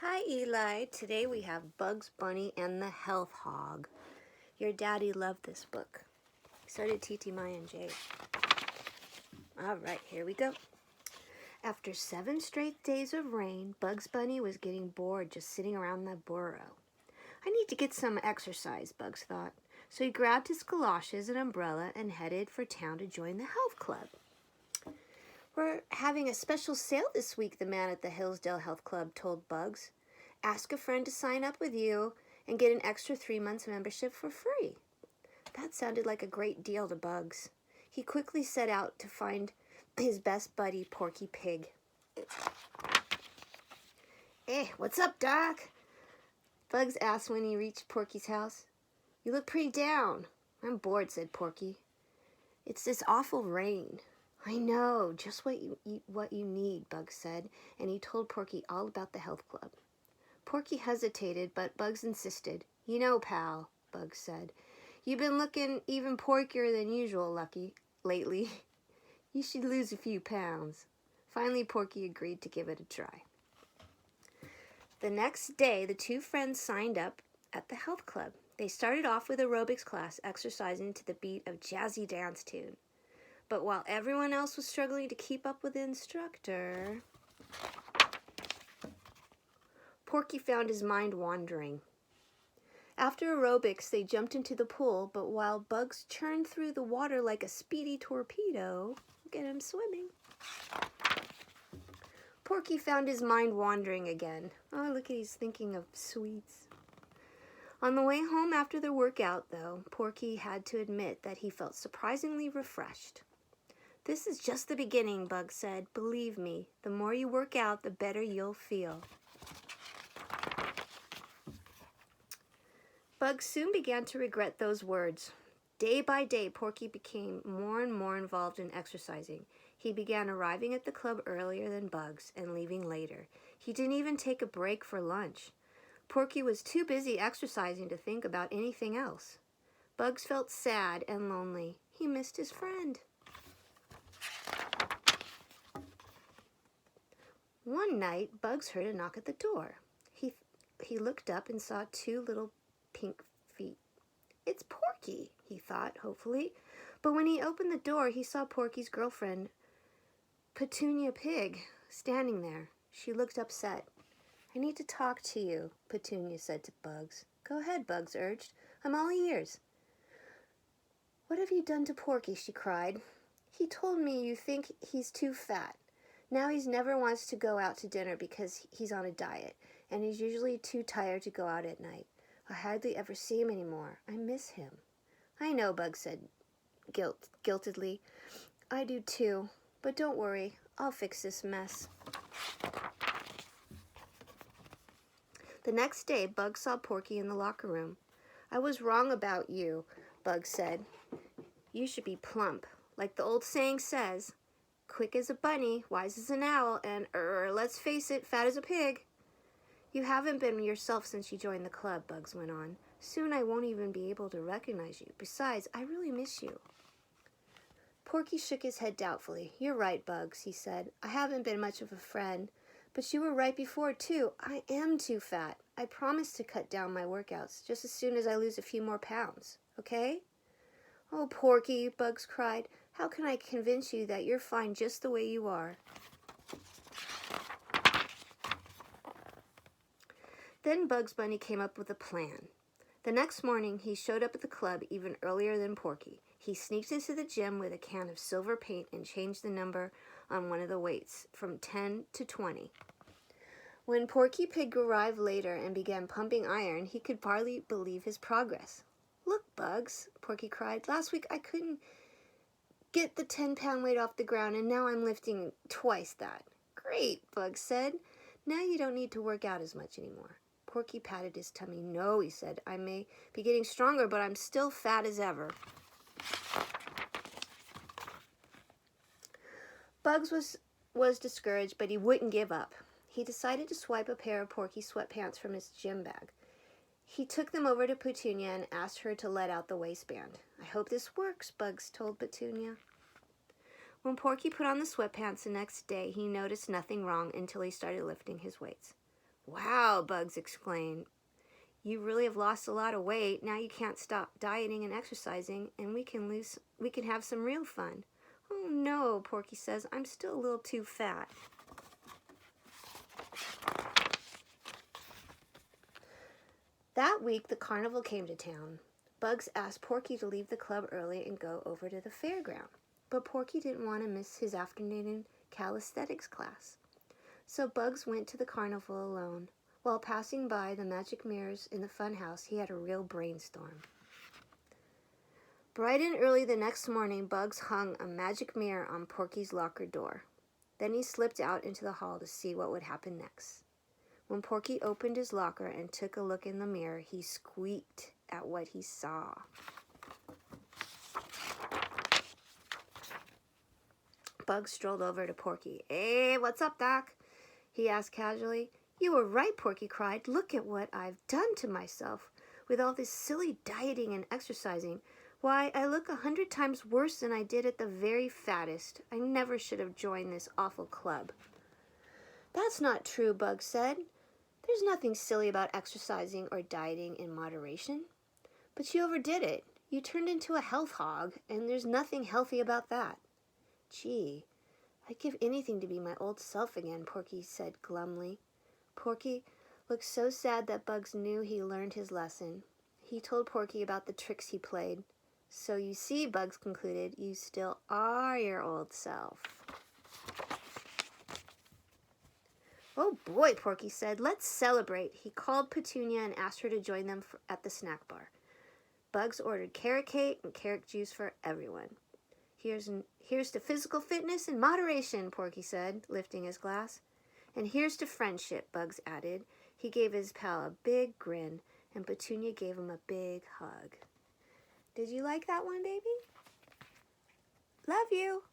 Hi Eli, today we have Bugs Bunny and the Health Hog. Your daddy loved this book. So did Titi, Maya, and Jade. Alright, here we go. After 7 straight days of rain, Bugs Bunny was getting bored just sitting around the burrow. I need to get some exercise, Bugs thought. So he grabbed his galoshes and umbrella and headed for town to join the health club. We're having a special sale this week, the man at the Hillsdale Health Club told Bugs. Ask a friend to sign up with you and get an extra 3 months membership for free. That sounded like a great deal to Bugs. He quickly set out to find his best buddy, Porky Pig. Hey, what's up, Doc? Bugs asked when he reached Porky's house. You look pretty down. I'm bored, said Porky. It's this awful rain. I know, just what you need, Bugs said, and he told Porky all about the health club. Porky hesitated, but Bugs insisted. You know, pal, Bugs said, you've been looking even porkier than usual, lately. You should lose a few pounds. Finally, Porky agreed to give it a try. The next day, the two friends signed up at the health club. They started off with aerobics class, exercising to the beat of jazzy dance tune. But while everyone else was struggling to keep up with the instructor, Porky found his mind wandering. After aerobics, they jumped into the pool, but while Bugs churned through the water like a speedy torpedo, look at him swimming, Porky found his mind wandering again. Oh, look, he's thinking of sweets. On the way home after the workout, though, Porky had to admit that he felt surprisingly refreshed. This is just the beginning, Bugs said. Believe me, the more you work out, the better you'll feel. Bugs soon began to regret those words. Day by day, Porky became more and more involved in exercising. He began arriving at the club earlier than Bugs and leaving later. He didn't even take a break for lunch. Porky was too busy exercising to think about anything else. Bugs felt sad and lonely. He missed his friend. One night, Bugs heard a knock at the door. He looked up and saw 2 little pink feet. It's Porky, he thought, hopefully. But when he opened the door, he saw Porky's girlfriend, Petunia Pig, standing there. She looked upset. I need to talk to you, Petunia said to Bugs. Go ahead, Bugs urged. I'm all ears. What have you done to Porky? She cried. He told me you think he's too fat. Now he never wants to go out to dinner because he's on a diet, and he's usually too tired to go out at night. I hardly ever see him anymore. I miss him. I know, Bugs said guiltedly. I do too, but don't worry. I'll fix this mess. The next day, Bugs saw Porky in the locker room. I was wrong about you, Bugs said. You should be plump, like the old saying says. Quick as a bunny, wise as an owl, and, let's face it, fat as a pig. You haven't been yourself since you joined the club, Bugs went on. Soon I won't even be able to recognize you. Besides, I really miss you. Porky shook his head doubtfully. You're right, Bugs, he said. I haven't been much of a friend. But you were right before, too. I am too fat. I promise to cut down my workouts just as soon as I lose a few more pounds. Okay? Oh, Porky, Bugs cried. How can I convince you that you're fine just the way you are? Then Bugs Bunny came up with a plan. The next morning, he showed up at the club even earlier than Porky. He sneaked into the gym with a can of silver paint and changed the number on one of the weights from 10 to 20. When Porky Pig arrived later and began pumping iron, he could hardly believe his progress. Look, Bugs, Porky cried. Last week I couldn't get the 10-pound weight off the ground, and now I'm lifting twice that. Great, Bugs said. Now you don't need to work out as much anymore. Porky patted his tummy. No, he said. I may be getting stronger, but I'm still fat as ever. Bugs was discouraged, but he wouldn't give up. He decided to swipe a pair of Porky sweatpants from his gym bag. He took them over to Petunia and asked her to let out the waistband. I hope this works, Bugs told Petunia. When Porky put on the sweatpants the next day, he noticed nothing wrong until he started lifting his weights. Wow, Bugs exclaimed. You really have lost a lot of weight. Now you can't stop dieting and exercising, and we can have some real fun. Oh no, Porky says, I'm still a little too fat. That week, the carnival came to town. Bugs asked Porky to leave the club early and go over to the fairground. But Porky didn't want to miss his afternoon calisthenics class. So Bugs went to the carnival alone. While passing by the magic mirrors in the funhouse, he had a real brainstorm. Bright and early the next morning, Bugs hung a magic mirror on Porky's locker door. Then he slipped out into the hall to see what would happen next. When Porky opened his locker and took a look in the mirror, he squeaked at what he saw. Bugs strolled over to Porky. Hey, what's up, Doc? He asked casually. You were right, Porky cried. Look at what I've done to myself. With all this silly dieting and exercising, why, I look 100 times worse than I did at the very fattest. I never should have joined this awful club. That's not true, Bugs said. There's nothing silly about exercising or dieting in moderation. But you overdid it. You turned into a health hog, and there's nothing healthy about that. Gee, I'd give anything to be my old self again, Porky said glumly. Porky looked so sad that Bugs knew he learned his lesson. He told Porky about the tricks he played. So you see, Bugs concluded, you still are your old self. Oh boy, Porky said, let's celebrate. He called Petunia and asked her to join them at the snack bar. Bugs ordered carrot cake and carrot juice for everyone. Here's to physical fitness and moderation, Porky said, lifting his glass. And here's to friendship, Bugs added. He gave his pal a big grin, and Petunia gave him a big hug. Did you like that one, baby? Love you.